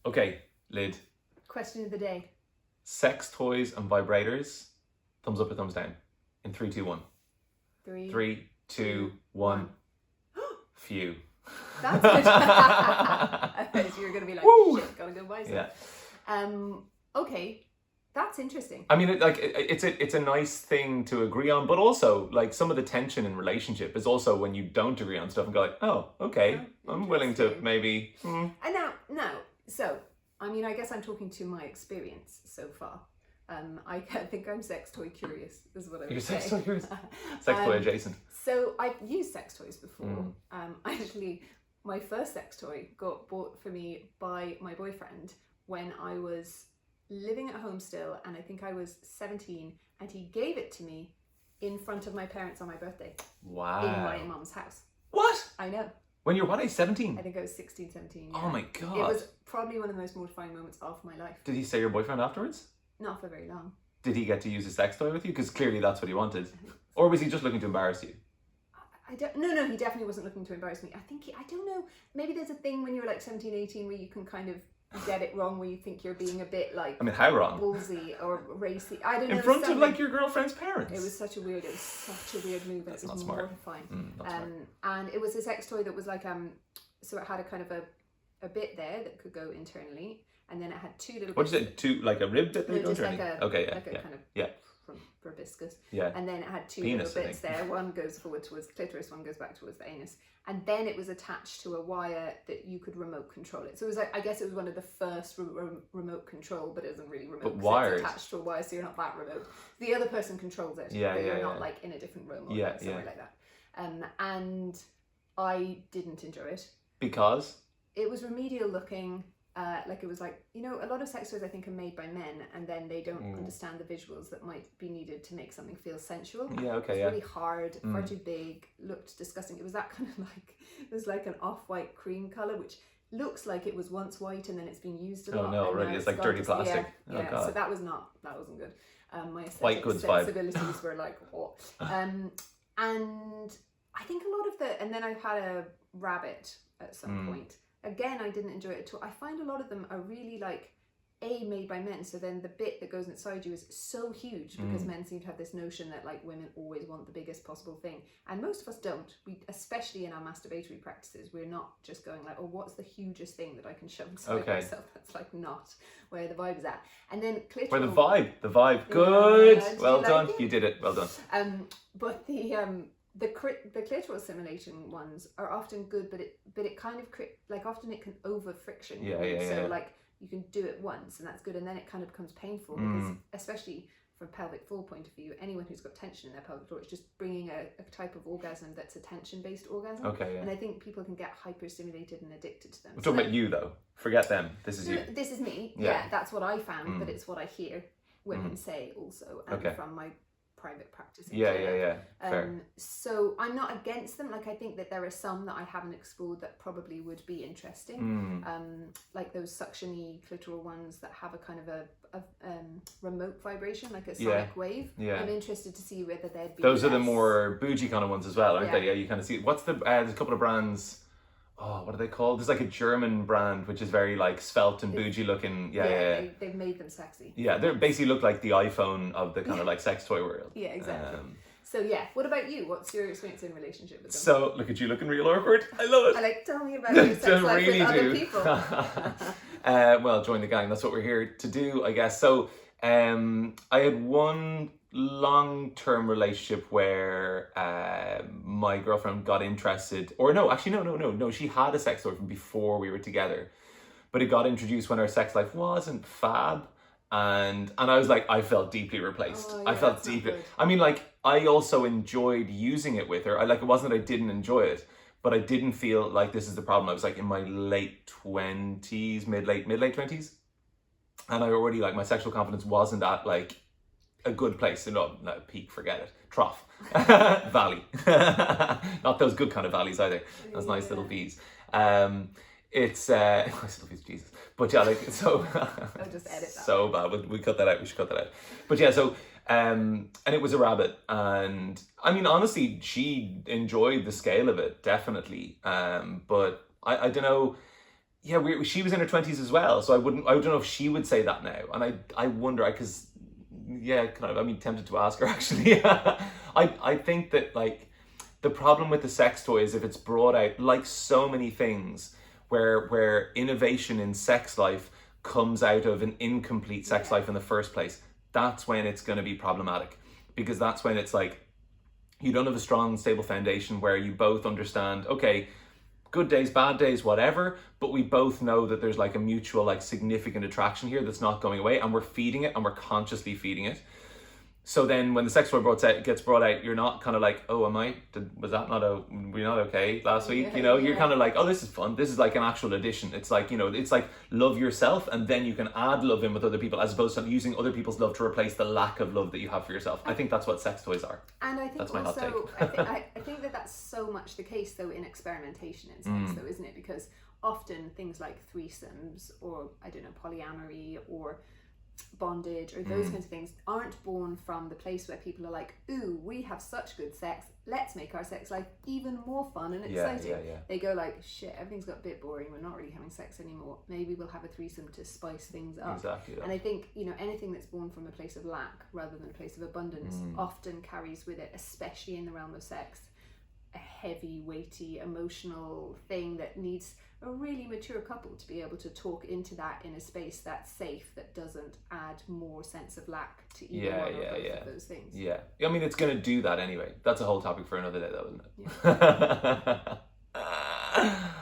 Okay, Lid. Question of the day. Sex toys and vibrators. Thumbs up or thumbs down? In 3, 2, 1. Three. 3, 2, 1. Few. That's good. Okay, so you're going to be like, Woo! shit, gotta go buy some. Yeah. Okay, that's interesting. I mean, it's a nice thing to agree on, but also like some of the tension in relationship is also when you don't agree on stuff and go like, oh, okay, I'm willing to interesting. maybe. And now, so I mean, I guess I'm talking to my experience so far. I think I'm sex toy curious, is what I would You're say. sex toy curious. Sex toy adjacent. So I've used sex toys before. Actually, my first sex toy got bought for me by my boyfriend when I was living at home still, and I think I was 17, and he gave it to me in front of my parents on my birthday. Wow. In my mum's house. What? I know. When you're what age? 17? I think I was 16, 17. Yeah. Oh my god. It was probably one of the most mortifying moments of my life. Did he say your boyfriend afterwards? Not for very long. Did he get to use a sex toy with you? Because clearly that's what he wanted. Or was he just looking to embarrass you? I don't. No, he definitely wasn't looking to embarrass me. I think I don't know. Maybe there's a thing when you're like 17, 18 where you can kind of get it wrong, where you think you're being a bit like. I mean, how wrong? Ballsy or racy. I don't know. In front of like your girlfriend's parents. It was such a weird move. That's and it not was smart. mortifying. Not smart. And it was a sex toy that was like so it had a kind of a bit there that could go internally, and then it had two little. What is it? Two like a rib that they go just internally? like Okay, like a kind of yeah. From proboscis. Yeah. And then it had two Penis, little bits there. One goes forward towards the clitoris, one goes back towards the anus. And then it was attached to a wire that you could remote control it. So it was like, I guess it was one of the first remote control, but it isn't really remote. But 'cause wired. It's attached to a wire, so you're not that remote. The other person controls it. Yeah, but yeah, you're not yeah. like in a different room or Yeah, somewhere yeah. like that. And I didn't enjoy it. Because? It was remedial looking. Like it was like, you know, a lot of sex toys I think are made by men, and then they don't understand the visuals that might be needed to make something feel sensual. Yeah, okay, It's yeah. really hard, far too big, looked disgusting. It was that kind of like, it was like an off-white cream colour, which looks like it was once white and then it's been used a lot. Oh no, and really? now it's like gone dirty to- plastic. Yeah, Oh yeah. god. So that wasn't good. My White aesthetic goods vibe. sensibilities were like, what? And I think a lot of and then I've had a rabbit at some point. Again, I didn't enjoy it at all. I find a lot of them are really like made by men, so then the bit that goes inside you is so huge because men seem to have this notion that like women always want the biggest possible thing, and most of us don't. We, especially in our masturbatory practices, we're not just going like, oh, what's the hugest thing that I can shove inside myself? That's like not where the vibe is at. And then clitoral. Where the vibe. Good. Did Well you like done. it? You did it. Well done. But the clitoral stimulation ones are often good, but it kind of like often it can over friction. Yeah. So like you can do it once and that's good, and then it kind of becomes painful because especially from a pelvic floor point of view, anyone who's got tension in their pelvic floor, it's just bringing a type of orgasm that's a tension-based orgasm. Okay, yeah. And I think people can get hyper-stimulated and addicted to them. We're talking about you though. Forget them. This is you. This is me. Yeah. Yeah, that's what I found, but it's what I hear women say also, and Okay. from my private practice. Yeah. Fair. So I'm not against them. Like I think that there are some that I haven't explored that probably would be interesting. Like those suction-y clitoral ones that have a kind of a remote vibration, like a sonic wave. Yeah. I'm interested to see whether they'd be. Those are the less- more bougie kind of ones as well, aren't Yeah. they? Yeah, you kind of see. What's the? There's a couple of brands. Oh, what are they called? There's like a German brand which is very like svelte and bougie looking. Yeah. They've made them sexy. Yeah, they basically look like the iPhone of the kind of like sex toy world. Yeah, exactly. So yeah, what about you? What's your experience in relationship with them? So look at you looking real awkward. I love it. I like, tell me about your sex Don't life really with other do. people. Well, join the gang. That's what we're here to do, I guess. So, I had one long-term relationship where my girlfriend got interested, or no, actually, no. She had a sex toy from before we were together, but it got introduced when our sex life wasn't fab. And I was like, I felt deeply replaced. Oh, I yeah, felt that's not deeply. good. I mean, like, I also enjoyed using it with her. It wasn't that I didn't enjoy it, but I didn't feel like this is the problem. I was like in my late 20s, mid-late 20s. And I already, like, my sexual confidence wasn't at, like, a good place. No, peak, forget it. Trough. Valley. Not those good kind of valleys either. Those nice little V's. It's nice little V's, Jesus. But yeah, like, so I'll just edit that. so bad. We cut that out. We should cut that out. But yeah, so and it was a rabbit, and I mean, honestly, she enjoyed the scale of it, definitely. But I don't know. yeah, she was in her 20s as well, so I don't know if she would say that now, and I wonder, because yeah, kind of, I mean, tempted to ask her actually. I think that like the problem with the sex toy is if it's brought out, like so many things, where innovation in sex life comes out of an incomplete sex life in the first place, that's when it's going to be problematic, because that's when it's like you don't have a strong, stable foundation where you both understand, okay, good days, bad days, whatever, but we both know that there's like a mutual, like significant attraction here that's not going away, and we're feeding it, and we're consciously feeding it. So then when the sex toy gets brought out, you're not kind of like, oh, was that not were you not okay last week? You know, you're kind of like, oh, this is fun. This is like an actual addition. It's like, you know, it's like love yourself, and then you can add love in with other people, as opposed to using other people's love to replace the lack of love that you have for yourself. I think that's what sex toys are. And I think that's my hot also, take. I think that that's so much the case though in experimentation in sex though, isn't it? Because often things like threesomes, or I don't know, polyamory, or bondage, or those kinds of things aren't born from the place where people are like, ooh, we have such good sex, let's make our sex life even more fun and exciting. They go like, shit, everything's got a bit boring, we're not really having sex anymore, maybe we'll have a threesome to spice things up. Exactly. And I think, you know, anything that's born from a place of lack rather than a place of abundance often carries with it, especially in the realm of sex, a heavy, weighty, emotional thing that needs a really mature couple to be able to talk into that in a space that's safe, that doesn't add more sense of lack to either one or both of those things. Yeah. I mean, it's going to do that anyway. That's a whole topic for another day though, isn't it? Yeah.